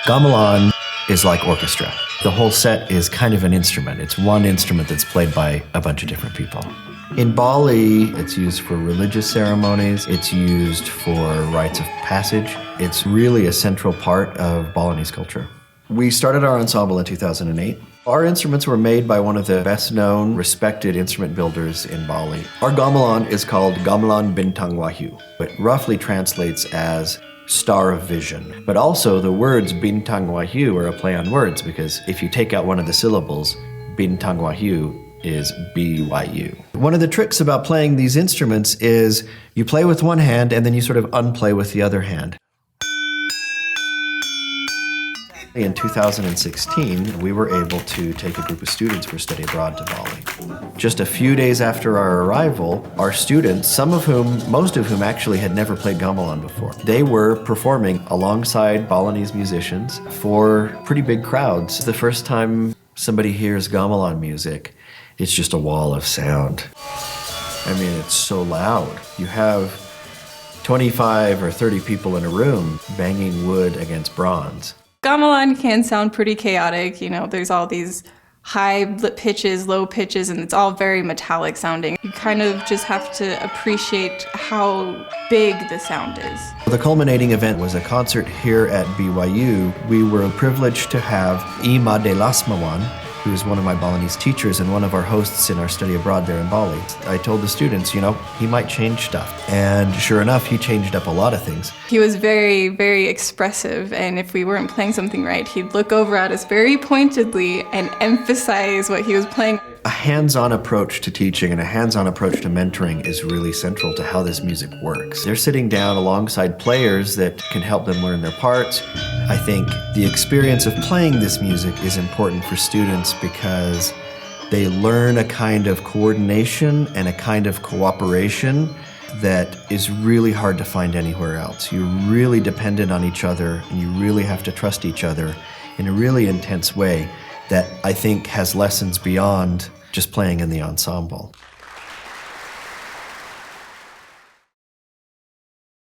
Gamelan is like orchestra. The whole set is kind of an instrument. It's one instrument that's played by a bunch of different people. In Bali, it's used for religious ceremonies. It's used for rites of passage. It's really a central part of Balinese culture. We started our ensemble in 2008. Our instruments were made by one of the best-known, respected instrument builders in Bali. Our gamelan is called Gamelan Bintang Wahyu. It roughly translates as Star of Vision. But also the words Bintang Wahyu are a play on words, because if you take out one of the syllables, Bintang Wahyu is BYU. One of the tricks about playing these instruments is you play with one hand and then you sort of unplay with the other hand. In 2016, we were able to take a group of students for study abroad to Bali. Just a few days after our arrival, our students, most of whom actually had never played gamelan before, they were performing alongside Balinese musicians for pretty big crowds. The first time somebody hears gamelan music, it's just a wall of sound. I mean, it's so loud. You have 25 or 30 people in a room banging wood against bronze. Gamelan can sound pretty chaotic, there's all these high pitches, low pitches, and it's all very metallic sounding. You kind of just have to appreciate how big the sound is. The culminating event was a concert here at BYU. We were privileged to have Miranda Rigby, who is one of my Balinese teachers and one of our hosts in our study abroad there in Bali. I told the students, he might change stuff. And sure enough, he changed up a lot of things. He was very, very expressive, and if we weren't playing something right, he'd look over at us very pointedly and emphasize what he was playing. A hands-on approach to teaching and a hands-on approach to mentoring is really central to how this music works. They're sitting down alongside players that can help them learn their parts. I think the experience of playing this music is important for students because they learn a kind of coordination and a kind of cooperation that is really hard to find anywhere else. You're really dependent on each other and you really have to trust each other in a really intense way that I think has lessons beyond just playing in the ensemble.